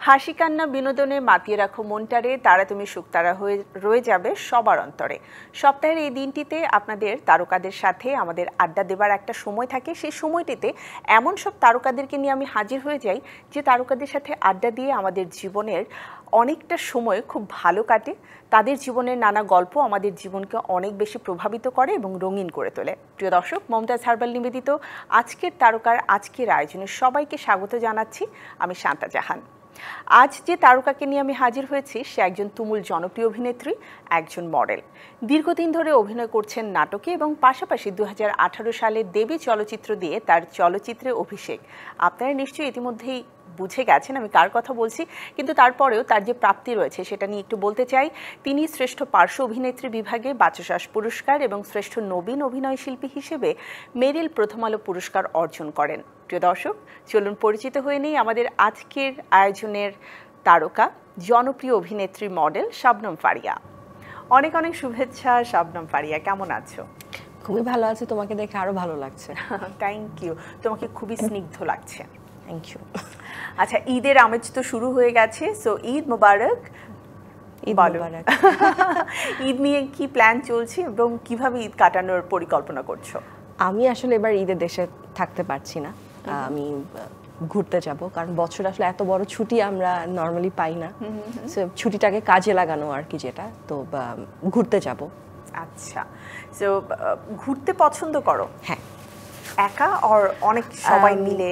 হাসি কান্না বিনোদনে মাতিয়ে রাখো মনটারে, তারা তুমি শুকতারা হয়ে রয়ে যাবে সবার অন্তরে। সপ্তাহের এই দিনটিতে আপনাদের তারকাদের সাথে আমাদের আড্ডা দেবার একটা সময় থাকে। সেই সময়টিতে এমন সব তারকাদেরকে নিয়ে আমি হাজির হয়ে যাই যে তারকাদের সাথে আড্ডা দিয়ে আমাদের জীবনের অনেকটা সময় খুব ভালো কাটে। তাদের জীবনের নানা গল্প আমাদের জীবনকে অনেক বেশি প্রভাবিত করে এবং রঙিন করে তোলে। প্রিয় দর্শক, মমতাজ হারবাল নিবেদিত আজকের তারকার আজকের আয়োজনে সবাইকে স্বাগত জানাচ্ছি। আমি শান্তা জাহান। আজ যে তারকাকে নিয়ে আমি হাজির হয়েছি সে একজন তুমুল জনপ্রিয় অভিনেত্রী, একজন মডেল। দীর্ঘদিন ধরে অভিনয় করছেন নাটকে এবং পাশাপাশি 2018 সালে দেবী চলচ্চিত্র দিয়ে তার চলচ্চিত্রে অভিষেক। আপনারা নিশ্চয়ই ইতিমধ্যেই বুঝে গেছেন আমি কার কথা বলছি, কিন্তু তারপরেও তার যে প্রাপ্তি রয়েছে সেটা নিয়ে একটু বলতে চাই। তিনি শ্রেষ্ঠ পার্শ্ব অভিনেত্রী বিভাগে বাচসাস পুরস্কার এবং শ্রেষ্ঠ নবীন অভিনয় শিল্পী হিসেবে মেরিল প্রথম আলো পুরস্কার অর্জন করেন। প্রিয় দর্শক, চলুন পরিচিত হয়ে নেই আমাদের আজকের আয়োজনের তারকা, জনপ্রিয় অভিনেত্রী মডেল শবনম ফারিয়া। অনেক অনেক শুভেচ্ছা শবনম ফারিয়া, কেমন আছো? খুবই ভালো আছে, তোমাকে দেখে আরো ভালো লাগছে। থ্যাংক ইউ, তোমাকে খুবই স্নিগ্ধ লাগছে। Thank you. আচ্ছা, ঈদের আমেজ তো শুরু হয়ে গেছে, সো ঈদ মোবারক। ঈদ মোবারক। ঈদ নিয়ে কি প্ল্যান চলছে এবং কিভাবে ঈদ কাটানোর পরিকল্পনা করছো? আমি আসলে এবার ঈদের দেশে থাকতে পারছি না, আমি ঘুরতে যাব, কারণ বছর আসলে এত বড় ছুটি আমরা নর্মালি পাই না। ছুটিটাকে কাজে লাগানো আর কি, যেটা তো ঘুরতে যাব। আচ্ছা, সো ঘুরতে পছন্দ করো? হ্যাঁ। একা আর অনেক সবাই মিলে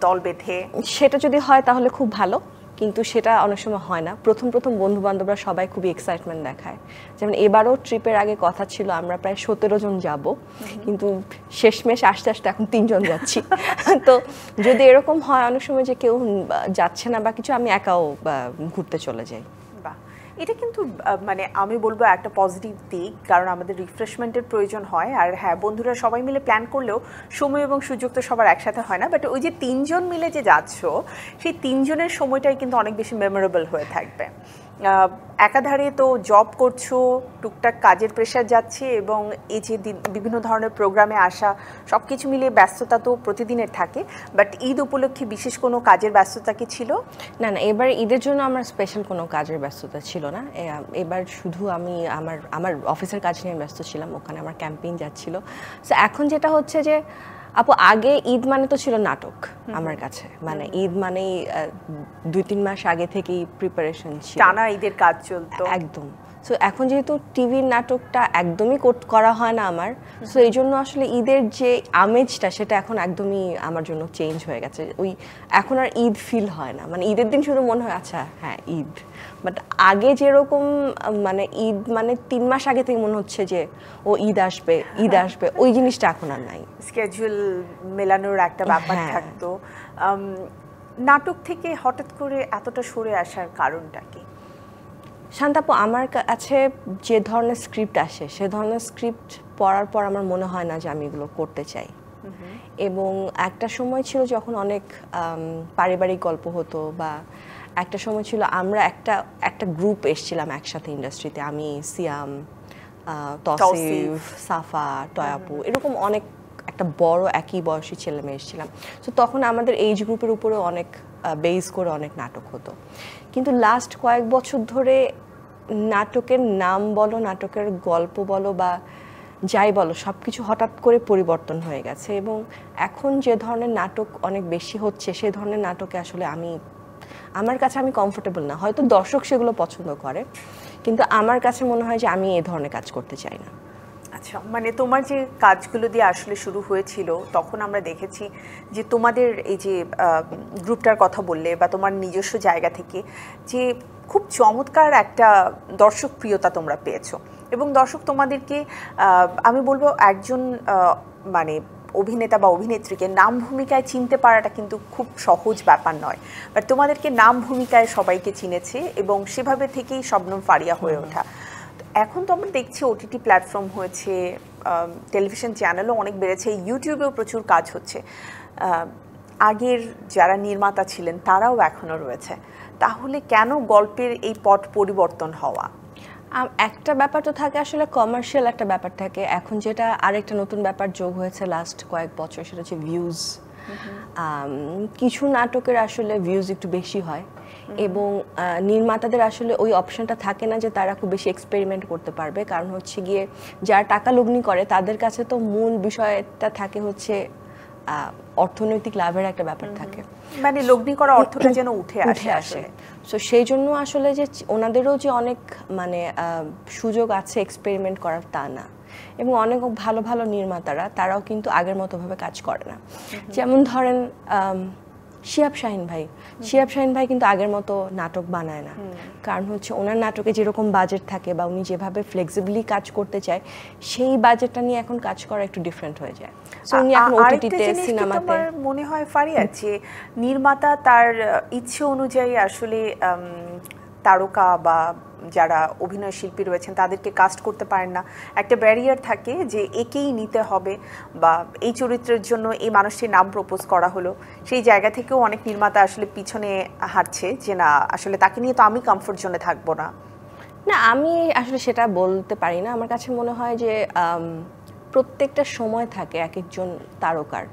দল বেঁধে? সেটা যদি হয় তাহলে খুব ভালো, কিন্তু সেটা অনেক সময় হয় না। প্রথম বন্ধু বান্ধবরা সবাই খুবই এক্সাইটমেন্ট দেখায়। যেমন এবারও ট্রিপের আগে কথা ছিল আমরা প্রায় 17 জন যাব, কিন্তু শেষমেশ আস্তে আস্তে এখন 3 জন যাচ্ছি। তো যদি এরকম হয় অনেক সময় যে কেউ যাচ্ছে না বা কিছু, আমি একাও ঘুরতে চলে যাই। এটা কিন্তু মানে আমি বলবো একটা পজিটিভ দিক, কারণ আমাদের রিফ্রেশমেন্টের প্রয়োজন হয়। আর হ্যাঁ, বন্ধুরা সবাই মিলে প্ল্যান করলেও সময় এবং সুযোগ তো সবার একসাথে হয় না, বাট ওই যে 3 জন মিলে যে যাচ্ছ সেই 3 জনের সময়টাই কিন্তু অনেক বেশি মেমোরেবল হয়ে থাকবে। একাধারে তো জব করছো, টুকটাক কাজের প্রেশার যাচ্ছে এবং এই যে বিভিন্ন ধরনের প্রোগ্রামে আসা, সব কিছু মিলিয়ে ব্যস্ততা তো প্রতিদিনের থাকে। বাট ঈদ উপলক্ষে বিশেষ কোনো কাজের ব্যস্ততা কি ছিল? না, এবার ঈদের জন্য আমার স্পেশাল কোনো কাজের ব্যস্ততা ছিল না। এবার শুধু আমি আমার অফিসের কাজ নিয়ে ব্যস্ত ছিলাম, ওখানে আমার ক্যাম্পেইন যাচ্ছিল। সো এখন যেটা হচ্ছে যে আপু, আগে ঈদ মানে তো ছিল নাটক আমার কাছে, মানে ঈদ মানেই 2-3 মাস আগে থেকেই প্রিপারেশন ছিল, টানা ঈদের কাজ চলতো একদম। সো এখন যেহেতু টিভির নাটকটা একদমই করা হয় না আমার, সো এই জন্য আসলে ঈদের যে আমেজটা সেটা এখন একদমই আমার জন্য চেঞ্জ হয়ে গেছে। ওই এখন আর ঈদ ফিল হয় না, মানে ঈদের দিন শুধু মনে হয় আচ্ছা হ্যাঁ ঈদ, বাট আগে যেরকম মানে ঈদ মানে 3 মাস আগে থেকে মনে হচ্ছে যে ও ঈদ আসবে ওই জিনিসটা এখন আর নাই। স্কেজুল মেলানোর একটা ব্যাপার থাকতো। নাটক থেকে হঠাৎ করে এতটা সরে আসার কারণটা কি? শান্তাপু, আমার কাছে যে ধরনের স্ক্রিপ্ট আসে সে ধরনের স্ক্রিপ্ট পড়ার পর আমার মনে হয় না যে আমি এগুলো করতে চাই। এবং একটা সময় ছিল যখন অনেক পারিবারিক গল্প হতো, বা একটা সময় ছিল আমরা একটা গ্রুপ এসেছিলাম একসাথে ইন্ডাস্ট্রিতে, আমি, সিয়াম, তসিফ, সাফা, টয়াপু, এরকম অনেক একটা বড় একই বয়সী ছেলে মেয়ে এসেছিলাম। তো তখন আমাদের এইজ গ্রুপের উপরে অনেক বেস করে অনেক নাটক হতো। কিন্তু লাস্ট কয়েক বছর ধরে নাটকের নাম বলো, নাটকের গল্প বলো বা যাই বলো, সব কিছু হঠাৎ করে পরিবর্তন হয়ে গেছে। এবং এখন যে ধরনের নাটক অনেক বেশি হচ্ছে সে ধরনের নাটকে আসলে আমার কাছে আমি কমফোর্টেবল না। হয়তো দর্শক সেগুলো পছন্দ করে, কিন্তু আমার কাছে মনে হয় যে আমি এই ধরনের কাজ করতে চাই না। আচ্ছা, মানে তোমার যে কাজগুলো দিয়ে আসলে শুরু হয়েছিল, তখন আমরা দেখেছি যে তোমাদের এই যে গ্রুপটার কথা বললে বা তোমার নিজস্ব জায়গা থেকে যে খুব চমৎকার একটা দর্শক প্রিয়তা তোমরা পেয়েছো, এবং দর্শক তোমাদেরকে আমি বলবো একজন মানে অভিনেতা বা অভিনেত্রীকে নাম ভূমিকায় চিনতে পারাটা কিন্তু খুব সহজ ব্যাপার নয়, বাট তোমাদেরকে নাম ভূমিকায় সবাইকে চিনেছে এবং সেভাবে থেকেই শবনম ফারিয়া হয়ে ওঠা। এখন তো আমরা দেখছি ওটিটি প্ল্যাটফর্ম হয়েছে, টেলিভিশন চ্যানেলও অনেক বেড়েছে, ইউটিউবেও প্রচুর কাজ হচ্ছে। আগের যারা নির্মাতা ছিলেন তারাও এখনও রয়েছে, তাহলে কেন গল্পের এই পট পরিবর্তন হওয়া? একটা ব্যাপার তো থাকে, আসলে কমার্শিয়াল একটা ব্যাপার থাকে। এখন যেটা আরেকটা নতুন ব্যাপার যোগ হয়েছে লাস্ট কয়েক বছর, সেটা হচ্ছে ভিউজ। কিছু নাটকের আসলে ভিউজ একটু বেশি হয় এবং নির্মাতাদের আসলে ওই অপশনটা থাকে না যে তারা খুব বেশি এক্সপেরিমেন্ট করতে পারবে, কারণ হচ্ছে গিয়ে যারা টাকা লগ্নি করে তাদের কাছে তো মূল বিষয়টা থাকে হচ্ছে অর্থনৈতিক লাভের একটা ব্যাপার থাকে, মানে লগ্নি করা অর্থটা যেন উঠে আসে। সো সেই জন্য আসলে যে ওনাদেরও যে অনেক মানে সুযোগ আছে এক্সপেরিমেন্ট করার তা না, এবং অনেক ভালো ভালো নির্মাতারা তারাও কিন্তু আগের মতোভাবে কাজ করে না। যেমন ধরেন শিহাব শাহিন ভাই কিন্তু আগের মতো নাটক বানায় না, কারণ হচ্ছে ওনার নাটকে যেরকম বাজেট থাকে বা উনি যেভাবে ফ্লেক্সিবলি কাজ করতে চায় সেই বাজেটটা নিয়ে এখন কাজ করা একটু ডিফারেন্ট হয়ে যায়। সো উনি এখন ওটিটিতে সিনেমাতে মনে হয় ফারিয়া যে নির্মাতা তার ইচ্ছে অনুযায়ী আসলে তারকা বা যারা অভিনয় শিল্পী রয়েছেন তাদেরকে কাস্ট করতে পারেন না, একটা ব্যারিয়ার থাকে যে একেই নিতে হবে বা এই চরিত্রের জন্য এই মানুষটির নাম প্রপোজ করা হলো, সেই জায়গা থেকেও অনেক নির্মাতা আসলে পিছনে হাঁটছে যে না আসলে তাকে নিয়ে তো আমি কমফোর্ট জোনে থাকবো না। আমি আসলে সেটা বলতে পারি না। আমার কাছে মনে হয় যে প্রত্যেকটা সময় থাকে এক একজন তারকার।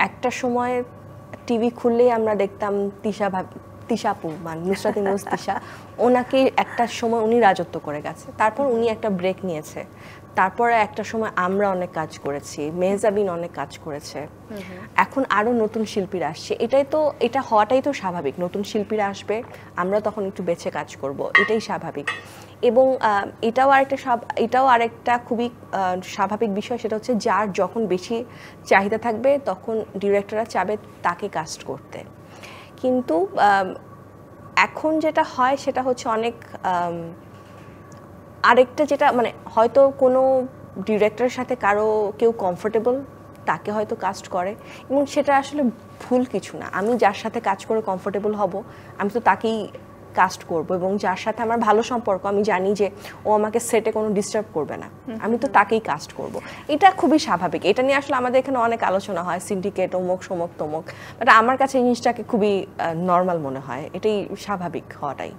একটা সময় টিভি খুললেই আমরা দেখতাম তিশাপু মানে নুসরাত ইমরোজ তিশা, ওনাকে একটা সময় উনি রাজত্ব করে গেছে, তারপর উনি একটা ব্রেক নিয়েছে, তারপরে একটা সময় আমরা অনেক কাজ করেছি, মেহজাবিন অনেক কাজ করেছে, এখন আরো নতুন শিল্পীরা আসছে, এটা হওয়াটাই তো স্বাভাবিক। নতুন শিল্পীরা আসবে, আমরা তখন একটু বেছে কাজ করব, এটাই স্বাভাবিক। এবং এটাও আরেকটা খুবই স্বাভাবিক বিষয়, সেটা হচ্ছে যার যখন বেশি চাহিদা থাকবে তখন ডিরেক্টররা চাবে তাকে কাস্ট করতে। কিন্তু এখন যেটা হয় সেটা হচ্ছে অনেক আরেকটা যেটা মানে হয়তো কোনো ডিরেক্টরের সাথে কেউ কমফোর্টেবল তাকে হয়তো কাস্ট করে, এবং সেটা আসলে ভুল কিছু না। আমি যার সাথে কাজ করে কমফোর্টেবল হব আমি তো তাকেই কাস্ট করব, এবং যার সাথে আমার ভালো সম্পর্ক আমি জানি যে ও আমাকে সেটে কোনো ডিস্টার্ব করবে না, আমি তো তাকেই কাস্ট করব। এটা খুবই স্বাভাবিক। এটা নিয়ে আসলে আমাদের এখানে অনেক আলোচনা হয়, সিন্ডিকেট অমুক সমক তমুক, বাট আমার কাছে এই জিনিসটাকে খুবই নর্মাল মনে হয়, এটাই স্বাভাবিক হওয়াটাই।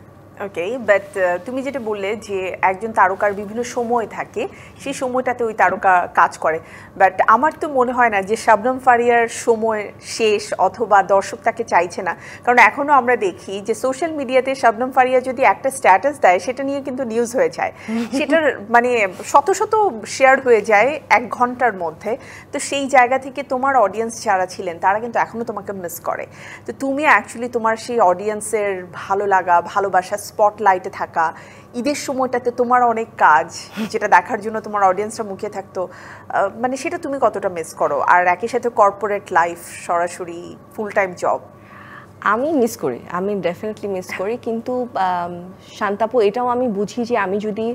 ওকে, বাট তুমি যেটা বললে যে একজন তারকার বিভিন্ন সময় থাকে, সেই সময়টাতে ওই তারকা কাজ করে, বাট আমার তো মনে হয় না যে শবনম ফারিয়ার সময় শেষ অথবা দর্শক তাকে চাইছে না, কারণ এখনও আমরা দেখি যে সোশ্যাল মিডিয়াতে শবনম ফারিয়া যদি একটা স্ট্যাটাস দেয় সেটা নিয়ে কিন্তু নিউজ হয়ে যায়, সেটার মানে শত শত শেয়ার হয়ে যায় 1 ঘন্টার মধ্যে। তো সেই জায়গা থেকে তোমার অডিয়েন্স যারা ছিলেন তারা কিন্তু এখনও তোমাকে মিস করে। তো তুমি অ্যাকচুয়ালি তোমার সেই অডিয়েন্সের ভালো লাগা ভালোবাসা স্পটলাইটে থাকা, ঈদের সময়টাতে তোমার অনেক কাজ যেটা দেখার জন্য তোমার অডিয়েন্সরা মুখিয়ে থাকতো, মানে সেটা তুমি কতটা মিস করো? আর একই সাথে কর্পোরেট লাইফ, সরাসরি ফুল টাইম জব। আমি মিস করি, আমি ডেফিনেটলি মিস করি, কিন্তু শান্তাপু এটাও আমি বুঝি যে আমি যদি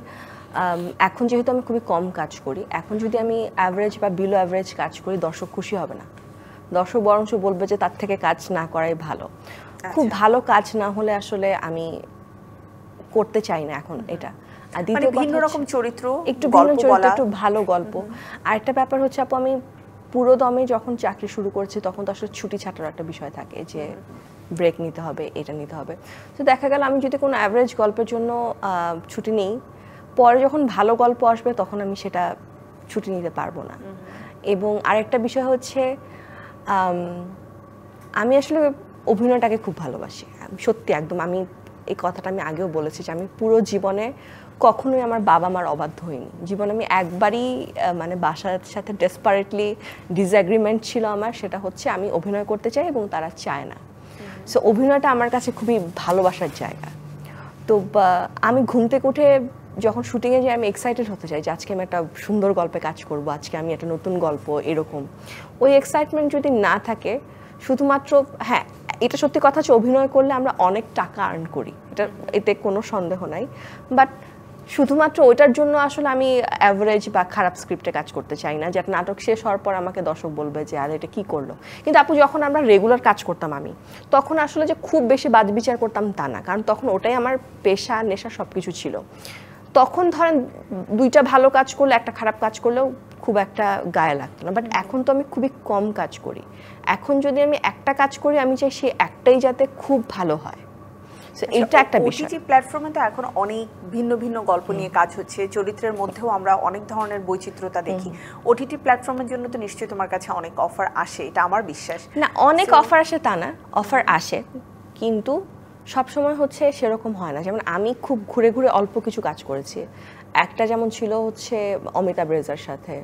এখন যেহেতু আমি খুবই কম কাজ করি, এখন যদি আমি অ্যাভারেজ বা বিলো অ্যাভারেজ কাজ করি দর্শক খুশি হবে না, দর্শক বরঞ্চ বলবে যে তার থেকে কাজ না করাই ভালো। খুব ভালো কাজ না হলে আসলে আমি করতে চাই না এখন এটা। আর দ্বিতীয় ভিন্ন রকম চরিত্র, একটু ভিন্ন চরিত্র, একটু ভালো গল্প। আর একটা ব্যাপার হচ্ছে আপু, আমি পুরো দমে যখন চাকরি শুরু করেছি তখন তো আসলে ছুটি ছাটার একটা বিষয় থাকে যে ব্রেক নিতে হবে, এটা নিতে হবে। তো দেখা গেল আমি যদি কোনো অ্যাভারেজ গল্পের জন্য ছুটি নেই, পরে যখন ভালো গল্প আসবে তখন আমি সেটা ছুটি নিতে পারবো না। এবং আরেকটা বিষয় হচ্ছে আমি আসলে অভিনয়টাকে খুব ভালোবাসি, সত্যি একদম। আমি এই কথাটা আমি আগেও বলেছি যে আমি পুরো জীবনে কখনোই আমার বাবা মার অবাধ্য হইনি। জীবনে আমি একবারই মানে বাসার সাথে ডেসপারেটলি ডিসএগ্রিমেন্ট ছিল আমার, সেটা হচ্ছে আমি অভিনয় করতে চাই এবং তারা চায় না। সো অভিনয়টা আমার কাছে খুবই ভালোবাসার জায়গা। তো আমি ঘুম থেকে উঠে যখন শুটিংয়ে যাই আমি এক্সাইটেড হতে চাই যে আজকে আমি একটা সুন্দর গল্পে কাজ করব, আজকে আমি একটা নতুন গল্প, এরকম। ওই এক্সাইটমেন্ট যদি না থাকে, শুধুমাত্র হ্যাঁ এটা সত্যি কথা যে অভিনয় করলে আমরা অনেক টাকা আর্ন করি, এতে কোনো সন্দেহ নাই, বাট শুধুমাত্র ওইটার জন্য আসলে আমি অ্যাভারেজ বা খারাপ স্ক্রিপ্টে কাজ করতে চাই না, যে একটা নাটক শেষ হওয়ার পর আমাকে দর্শক বলবে যে আর এটা কী করলো। কিন্তু আপু যখন আমরা রেগুলার কাজ করতাম আমি তখন আসলে যে খুব বেশি বাদ বিচার করতাম তা না, কারণ তখন ওটাই আমার পেশা, নেশা সব কিছু ছিল। তখন ধরেন 2টা ভালো কাজ করলে একটা খারাপ কাজ করলেও খুব একটা গায়ে লাগতো না, বাট এখন তো আমি খুবই কম কাজ করি। এখন যদি আমি একটা কাজ করি আমি চাই সেই একটাই যাতে খুব ভালো হয়। সো এটা একটা বিষয়। ওটিটি প্ল্যাটফর্মে তো এখন অনেক ভিন্ন ভিন্ন গল্প নিয়ে কাজ হচ্ছে, চরিত্রের মধ্যেও আমরা অনেক ধরনের বৈচিত্র্যতা দেখি। ওটিটি প্ল্যাটফর্মের জন্য তো নিশ্চয়ই তোমার কাছে অনেক অফার আসে, এটা আমার বিশ্বাস। না, অনেক অফার আসে তা না, অফার আসে, কিন্তু সব সময় হচ্ছে সেরকম হয় না। যেমন আমি খুব ঘুরে ঘুরে অল্প কিছু কাজ করেছি। একটা যেমন ছিল হচ্ছে অমিতাভ রেজার সাথে,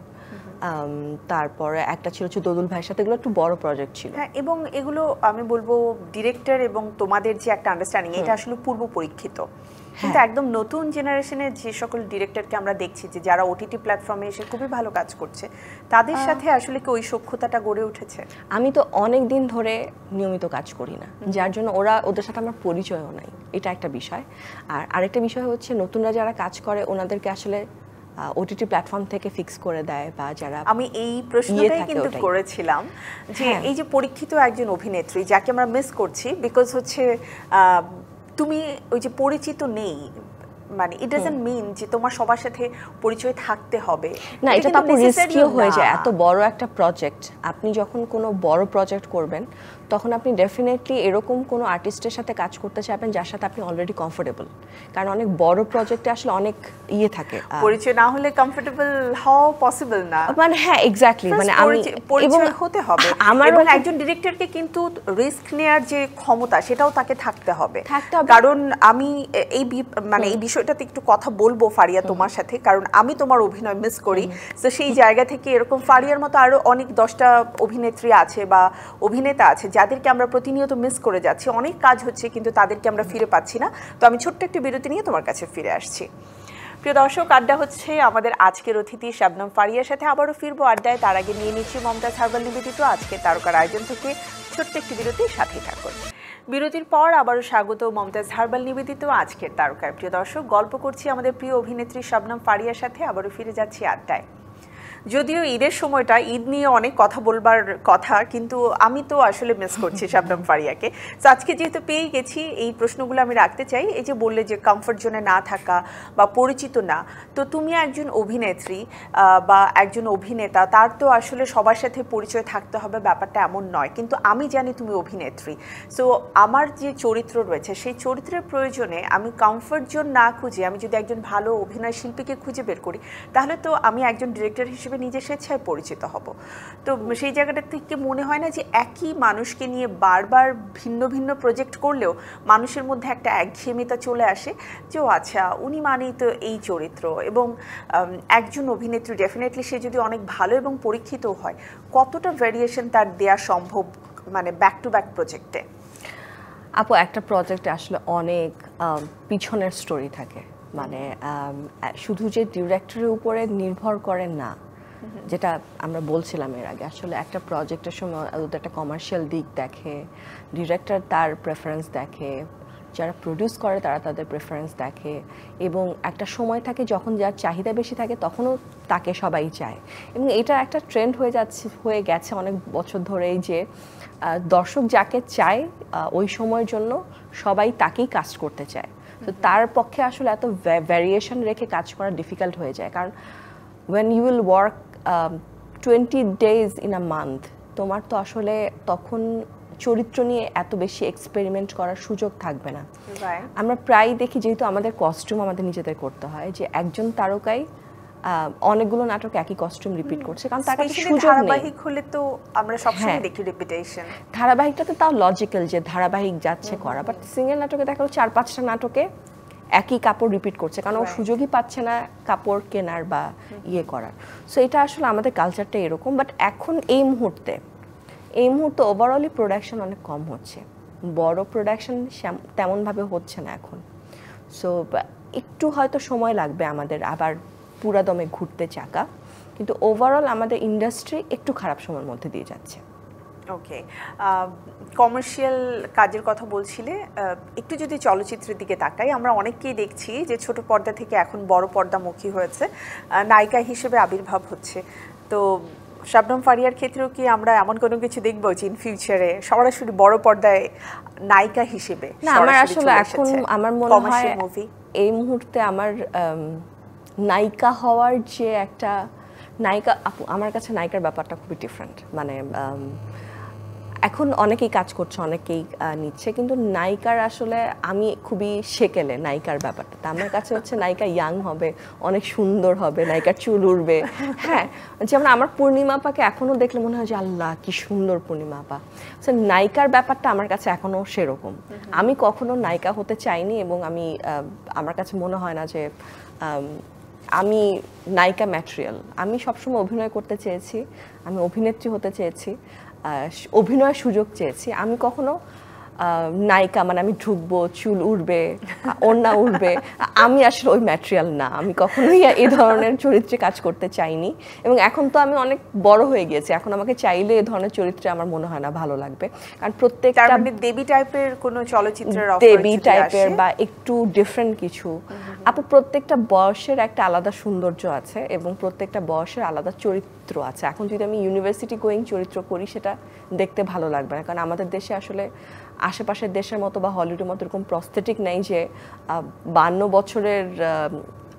তারপরে একটা ছিল হচ্ছে দোদুল ভাইয়ের সাথে, এগুলো একটু বড় প্রজেক্ট ছিল। হ্যাঁ, এবং এগুলো আমি বলবো ডিরেক্টর এবং তোমাদের যে একটা আন্ডারস্ট্যান্ডিং, এটা আসলে পূর্ব পরীক্ষিত। কিন্তু একদম নতুন জেনারেশনের যে সকল ডিরেক্টরকে আমরা দেখছি যে যারা ওটিটি প্ল্যাটফর্মে এসে খুবই ভালো কাজ করছে, তাদের সাথে আসলে কি ওই সখ্যতাটা গড়ে উঠেছে? আমি তো অনেক দিন ধরে নিয়মিত কাজ করি না, যার জন্য ওদের সাথে আমার পরিচয়ও নাই, এটা একটা বিষয়। আর আরেকটা বিষয় হচ্ছে নতুনরা যারা কাজ করে ওনাদেরকে আসলে ওটিটি প্ল্যাটফর্ম থেকে ফিক্স করে দেয়, বা যারা আমি এই প্রশ্নটাই কিন্তু করেছিলাম যে এই যে পরীক্ষিত একজন অভিনেত্রী যাকে আমরা মিস করছি বিকজ হচ্ছে তুমি ওই যে পরিচিত নেই, মানে ইট ডাজন্ট মিন যে তোমার সবার সাথে পরিচয় থাকতে হবে না, এটা তো রিস্কিও হয়ে যায়। এত বড় একটা প্রজেক্ট, আপনি যখন কোনো বড় প্রজেক্ট করবেন তখন আপনি ডেফিনেটলি এরকম কোনো আর্টিস্টের সাথে কাজ করতে চাইবেন যার সাথে আপনি অলরেডি কমফোর্টেবল, কারণ অনেক বড় প্রজেক্টে আসলে অনেক থাকে, পরিচয় না হলে কমফোর্টেবল হওয়া পসিবল না। মানে হ্যাঁ, এক্স্যাক্টলি, মানে আমি পরিচয় হতে হবে, এবং একজন ডিরেক্টরকে কিন্তু রিস্ক নেয়ার যে ক্ষমতা সেটাও তাকে থাকতে হবে। কারণ আমি এই বিষয়টাতে একটু কথা বলবো ফারিয়া তোমার সাথে, কারণ আমি তোমার অভিনয় মিস করি। তো সেই জায়গা থেকে এরকম ফারিয়ার মতো আরো অনেক 10টা অভিনেত্রী আছে বা অভিনেতা আছে যাদেরকে আমরা প্রতিনিয়ত মিস করে যাচ্ছি। অনেক কাজ হচ্ছে কিন্তু তাদেরকে আমরা ফিরে পাচ্ছি না। তো আমি ছোট্ট একটি বিরতি নিয়ে তোমার কাছে ফিরে আসছি। প্রিয় দর্শক, আড্ডা হচ্ছে আমাদের আজকের অতিথি শবনম ফারিয়ার সাথে। আবারও ফিরবো আড্ডায়, তার আগে নিয়ে নিচ্ছি মমতাজ হারবাল নিবেদিত আজকের তারকার আয়োজন থেকে ছোট্ট একটি বিরতির সাথেই থাকুন। বিরতির পর আবারও স্বাগত মমতাজ হারবাল নিবেদিত আজকের তারকায়। প্রিয় দর্শক, গল্প করছি আমাদের প্রিয় অভিনেত্রী শবনম ফারিয়ার সাথে। আবারও ফিরে যাচ্ছি আড্ডায়। যদিও ঈদের সময়টা, ঈদ নিয়ে অনেক কথা বলবার কথা, কিন্তু আমি তো আসলে মিস করছি শবনম ফারিয়াকে। তো আজকে যেহেতু পেয়ে গেছি, এই প্রশ্নগুলো আমি রাখতে চাই। এই যে বললে যে কমফর্ট জোনে না থাকা বা পরিচিত না, তো তুমি একজন অভিনেত্রী বা একজন অভিনেতা, তার তো আসলে সবার সাথে পরিচয় থাকতে হবে ব্যাপারটা এমন নয়, কিন্তু আমি জানি তুমি অভিনেত্রী। সো আমার যে চরিত্র রয়েছে সেই চরিত্রের প্রয়োজনে আমি কমফর্ট জোন না খুঁজে আমি যদি একজন ভালো অভিনয় শিল্পীকে খুঁজে বের করি, তাহলে তো আমি একজন ডিরেক্টর হিসেবে নিজে স্বেচ্ছায় পরিচিত হব। তো সেই জায়গাটা থেকে মনে হয় না যে একই মানুষকে নিয়ে বারবার ভিন্ন ভিন্ন প্রজেক্ট করলেও মানুষের মধ্যে একটা একঘেয়েমিতা চলে আসে যে আচ্ছা উনি মানেই তো এই চরিত্র। এবং একজন অভিনেত্রী ডেফিনেটলি সে যদি অনেক ভালো এবং পরীক্ষিত হয়, কতটা ভ্যারিয়েশন তার দেয়া সম্ভব মানে ব্যাক টু ব্যাক প্রজেক্টে? আপু, একটা প্রজেক্টে আসলে অনেক পিছনের স্টোরি থাকে, মানে শুধু যে ডিরেক্টরের উপরে নির্ভর করে না, যেটা আমরা বলছিলাম এর আগে। আসলে একটা প্রজেক্টের সময় একটা কমার্শিয়াল দিক দেখে, ডিরেক্টর তার প্রেফারেন্স দেখে, যারা প্রডিউস করে তারা তাদের প্রেফারেন্স দেখে, এবং একটা সময় থাকে যখন যার চাহিদা বেশি থাকে তখনও তাকে সবাই চায়। এবং এটা একটা ট্রেন্ড হয়ে গেছে অনেক বছর ধরেই, যে দর্শক যাকে চায় ওই সময়ের জন্য সবাই তাকেই কাস্ট করতে চায়। তো তার পক্ষে আসলে এত ভ্যারিয়েশন রেখে কাজ করা ডিফিকাল্ট হয়ে যায়, কারণ when you will work 20 days in a month, তোমার তো আসলে তখন চরিত্র নিয়ে এত বেশি এক্সপেরিমেন্ট করার সুযোগ থাকবে না। আমরা প্রায় দেখি, যেহেতু আমাদের কস্টিউম আমাদের নিজেদের করতে হয়, যে একজন তারকাই অনেকগুলো নাটক একই কস্টিউম রিপিট করছে, কারণ তার কাছে সুযোগ নেই। ধারাবাহিক হলে তো আমরা সবসময় দেখি রিপিটেশন। ধারাবাহিকটাতে তাও লজিক্যাল যে ধারাবাহিক যাচ্ছে করা, বাট সিঙ্গেল নাটকে দেখা গেল 4-5টা নাটকে একই কাপড় রিপিট করছে, কারণ ও সুযোগই পাচ্ছে না কাপড় কেনার বা ইয়ে করার। সো এটা আসলে আমাদের কালচারটা এরকম। বাট এখন এই মুহূর্তে ওভারঅলই প্রোডাকশন অনেক কম হচ্ছে, বড় প্রোডাকশন তেমনভাবে হচ্ছে না এখন। সো একটু হয়তো সময় লাগবে আমাদের আবার পুরা দমে ঘুরতে চাকা, কিন্তু ওভারঅল আমাদের ইন্ডাস্ট্রি একটু খারাপ সময়ের মধ্যে দিয়ে যাচ্ছে। ওকে, কমার্শিয়াল কাজের কথা বলছিলে, একটু যদি চলচ্চিত্রের দিকে তাকাই, আমরা অনেককেই দেখছি যে ছোট পর্দা থেকে এখন বড় পর্দামুখী হয়েছে, নায়িকা হিসেবে আবির্ভাব হচ্ছে। তো শবনম ফারিয়ার ক্ষেত্রেও কি আমরা এমন কোনো কিছু দেখবো যে ইন ফিউচারে সরাসরি বড় পর্দায় নায়িকা হিসেবে? না, আমার আসলে এখন আমার মনে হয় এই মুহূর্তে আমার নায়িকা হওয়ার যে একটা নায়িকা, আপু আমার কাছে নায়িকার ব্যাপারটা খুবই ডিফারেন্ট। মানে এখন অনেকেই কাজ করছে, অনেকেই নিচ্ছে, কিন্তু নায়িকার আসলে আমি খুবই সেকেলে নায়িকার ব্যাপারটা। তা আমার কাছে হচ্ছে নায়িকা ইয়াং হবে, অনেক সুন্দর হবে, নায়িকার চুল উড়বে। হ্যাঁ, যেমন আমার পূর্ণিমা আপাকে এখনো দেখলে মনে হয় যে আল্লাহ কি সুন্দর পূর্ণিমা আপা। নায়িকার ব্যাপারটা আমার কাছে এখনো সেরকম। আমি কখনো নায়িকা হতে চাইনি, এবং আমি আমার কাছে মনে হয় না যে আমি নায়িকা ম্যাটেরিয়াল। আমি সবসময় অভিনয় করতে চেয়েছি, আমি অভিনেত্রী হতে চেয়েছি, অভিনয়ের সুযোগ চেয়েছি। আমি কখনো নায়িকা মানে আমি ঢুকবো, চুল উড়বে, ওড়না উড়বে, আমি আসলে ওই ম্যাটেরিয়াল না। আমি কখনোই এই ধরনের চরিত্রে কাজ করতে চাইনি, এবং এখন তো আমি অনেক বড় হয়ে গিয়েছি, এখন আমাকে চাইলে এই ধরনের চরিত্রে আমার মনে হয় না ভালো লাগবে। কারণ প্রত্যেকটা দেবী টাইপের কোনো চলচ্চিত্রের দেবী টাইপের বা একটু ডিফারেন্ট কিছু, আপু প্রত্যেকটা বয়সের একটা আলাদা সৌন্দর্য আছে, এবং প্রত্যেকটা বয়সের আলাদা চরিত্র আছে। এখন যদি আমি ইউনিভার্সিটি গোয়িং চরিত্র করি সেটা দেখতে ভালো লাগবে না, কারণ আমাদের দেশে আসলে আশেপাশের দেশের মতো বা হলিউডের মতো এরকম প্রস্থেটিক নেই যে 52 বছরের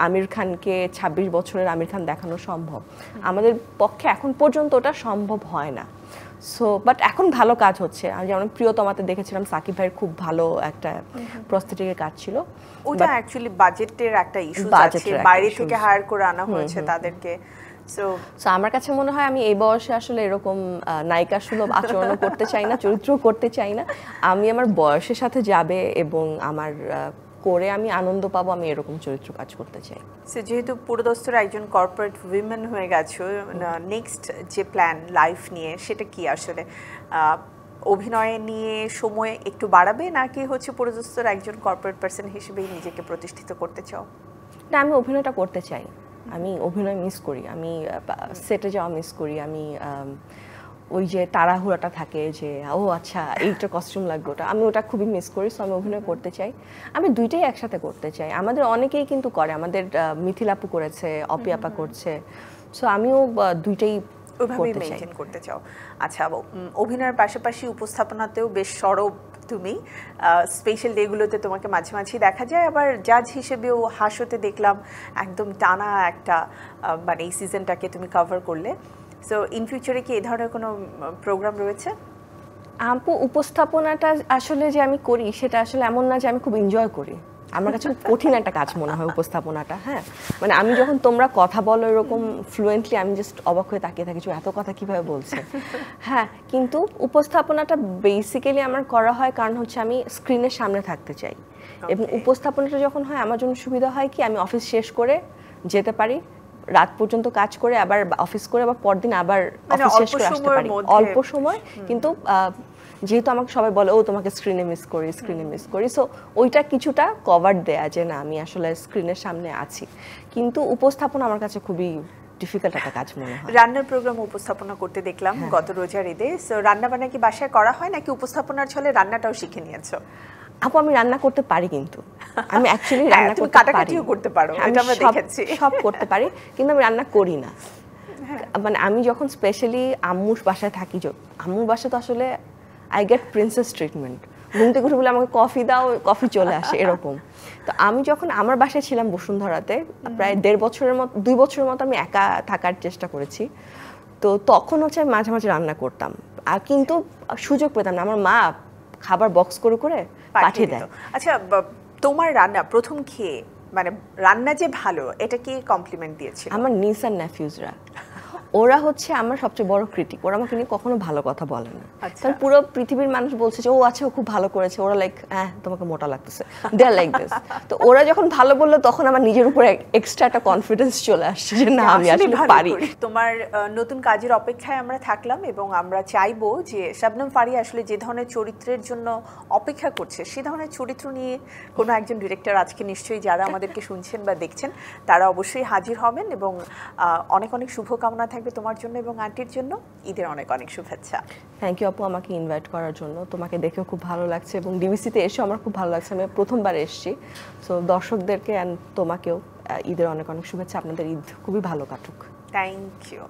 আমির খানকে 26 বছরের আমির খান দেখানো সম্ভব। আমাদের পক্ষে এখন পর্যন্ত ওটা সম্ভব হয় না। সো বাট এখন ভালো কাজ হচ্ছে। আমি যেমন প্রিয়তমাতে দেখেছিলাম সাকিব ভাইয়ের খুব ভালো একটা প্রস্থেটিকের কাজ ছিল। ওটা অ্যাকচুয়ালি বাজেটের একটা ইস্যু আছে, বাইরে থেকে হায়ার করে আনা হয়েছে তাদেরকে। সো আমার কাছে মনে হয় আমি এই বয়সে আসলে এরকম নায়িকা সুলভ আচরণ করতে চাই না, চরিত্র করতে চাই না। আমি আমার বয়সের সাথে যাবে এবং আমার করে আমি আনন্দ পাবো, আমি এরকম চরিত্র কাজ করতে চাই। যেহেতু পুরোদস্তুর একজন কর্পোরেট উইমেন হয়ে গেছো, নেক্সট যে প্ল্যান লাইফ নিয়ে সেটা কি আসলে? অভিনয় নিয়ে সময় একটু বাড়াবে, নাকি হচ্ছে পুরোদস্তুর একজন কর্পোরেট পার্সন হিসেবেই নিজেকে প্রতিষ্ঠিত করতে চাও? না, আমি অভিনয়টা করতে চাই। আমি অভিনয় মিস করি, আমি সেটে যাওয়া মিস করি, আমি ওই যে তাড়াহুড়াটা থাকে যে ও আচ্ছা এইটা কস্টিউম লাগবে, ওটা আমি ওটা খুবই মিস করি। সো আমি অভিনয় করতে চাই, আমি দুইটাই একসাথে করতে চাই। আমাদের অনেকেই কিন্তু করে, আমাদের মিথিল আপু করেছে, অপি আপা করছে। সো আমিও দুইটাই ওইভাবেই মেইনটেইন করতে চাও। আচ্ছা, অভিনয়ের পাশাপাশি উপস্থাপনাতেও বেশ সরব তুমি। স্পেশাল ডেগুলোতে তোমাকে মাঝে মাঝে দেখা যায়, আবার জাজ হিসেবেও হাসতে দেখলাম একদম টানা একটা, মানে এই সিজনটাকে তুমি কভার করলে। সো ইন ফিউচারে কি এই ধরনের কোনো প্রোগ্রাম রয়েছে? আপু উপস্থাপনাটা আসলে যে আমি করি সেটা আসলে এমন না যে আমি খুব এনজয় করি। আমার কাছে কঠিন একটা কাজ মনে হয় উপস্থাপনাটা। হ্যাঁ, মানে আমি যখন তোমরা কথা বলো এরকম ফ্লুয়েন্টলি, আমি জাস্ট অবাক হয়ে তাকিয়ে থাকি যে এত কথা কিভাবে বলছে। হ্যাঁ, কিন্তু উপস্থাপনাটা বেসিক্যালি আমার করা হয় কারণ হচ্ছে আমি স্ক্রিনের সামনে থাকতে চাই, এবং উপস্থাপনাটা যখন হয় আমার জন্য সুবিধা হয় কি, আমি অফিস শেষ করে যেতে পারি, রাত পর্যন্ত কাজ করে আবার অফিস করে আবার পরদিন আবার অফিস শেষ করে আসতে পারি অল্প সময়। কিন্তু যেহেতু আমাকে সবাই বলে ও তোমাকে স্ক্রিনে মিস করি, সো ওইটা কিছুটা কভার দেয়া যে না আমি আসলে স্ক্রিনের সামনে আছি। কিন্তু উপস্থাপনা আমার কাছে খুবই ডিফিকাল্ট একটা কাজ মনে হয়। রান্নার প্রোগ্রাম উপস্থাপনা করতে দেখলাম গত রোজার ঈদে। সো রান্না বান্না কি বাসায় করা হয়, নাকি উপস্থাপনার ছলে রান্নাটাও শিখে নিয়েছো? আপু আমি রান্না করতে পারি, কিন্তু আমি অ্যাকচুয়ালি রান্না করতে পারি, কাটাকাটিও করতে পারো, এটা আমরা দেখেছি, সব করতে পারি, কিন্তু আমি রান্না করি না। মানে আমি যখন স্পেশালি আম্মুর বাসায় থাকি, আম্মুর বাসায় তো আসলে আই গেট প্রিন্সেস ট্রিটমেন্ট। ঘুম থেকে উঠে বলে আমাকে কফি দাও, কফি চলে আসে এরকম। তো আমি যখন আমার বাসায় ছিলাম বসুন্ধরাতে, প্রায় 2 বছরের মতো আমি একা থাকার চেষ্টা করেছি। তো তখন হচ্ছে আমি মাঝে মাঝে রান্না করতাম, আর কিন্তু সুযোগ পেতাম না। আমার মা খাবার বক্স করে করে পাঠিয়ে দেয়। আচ্ছা, তোমার রান্না প্রথম খেয়ে মানে রান্না যে ভালো, এটা কি কমপ্লিমেন্ট দিয়েছিল? আমার নিস আর নেফিউজরা, ওরা হচ্ছে আমার সবচেয়ে বড় ক্রিটিক। ওরা আমাকে নিয়ে কখনো ভালো কথা বলে না। কারণ পুরো পৃথিবীর মানুষ বলছে যে ও আচ্ছা ও খুব ভালো করেছে, ওরা লাইক হ্যাঁ তোমাকে মোটা লাগতেছে, দে আর লাইক দিস। তো ওরা যখন ভালো বললো তখন আমার নিজের উপরে এক্সট্রা একটা কনফিডেন্স চলে আসছে যে না আমি আসলে পারি। তোমার নতুন কাজের অপেক্ষায় আমরা থাকলাম, এবং আমরা চাইবো যে শবনম ফারিয়া আসলে যে ধরনের চরিত্রের জন্য অপেক্ষা করছে সে ধরনের চরিত্র নিয়ে কোনো একজন ডিরেক্টর আজকে নিশ্চয়ই যারা আমাদেরকে শুনছেন বা দেখছেন তারা অবশ্যই হাজির হবেন, এবং অনেক অনেক শুভকামনা থাকবে তোমার জন্য এবং আন্টির জন্য। ঈদের অনেক অনেক শুভেচ্ছা। থ্যাংক ইউ আপু আমাকে ইনভাইট করার জন্য। তোমাকে দেখেও খুব ভালো লাগছে, এবং ডিবিসিতে এসে আমার খুব ভালো লাগছে, আমি প্রথমবার এসেছি। সো দর্শকদেরকে অ্যান্ড তোমাকেও ঈদের অনেক অনেক শুভেচ্ছা। আপনাদের ঈদ খুবই ভালো কাটুক। Thank you.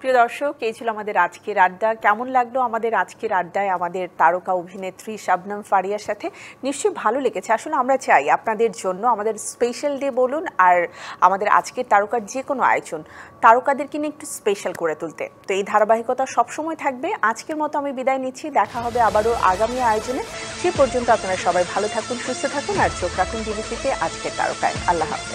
প্রিয় দর্শক, এই ছিল আমাদের আজকের আড্ডা। কেমন লাগলো আমাদের আজকের আড্ডায় আমাদের তারকা অভিনেত্রী শাবনম ফারিয়ার সাথে? নিশ্চয়ই ভালো লেগেছে। আসলে আমরা চাই আপনাদের জন্য আমাদের স্পেশাল ডে বলুন আর আমাদের আজকের তারকার যে কোনো আয়োজন তারকাদেরকে নিয়ে একটু স্পেশাল করে তুলতে। তো এই ধারাবাহিকতা সবসময় থাকবে। আজকের মতো আমি বিদায় নিচ্ছি, দেখা হবে আবারও আগামী আয়োজনে। সে পর্যন্ত আপনারা সবাই ভালো থাকুন, সুস্থ থাকুন আর চোখ রাখুন ডিবিসিতে আজকের তারকায়। আল্লাহ হাফেজ।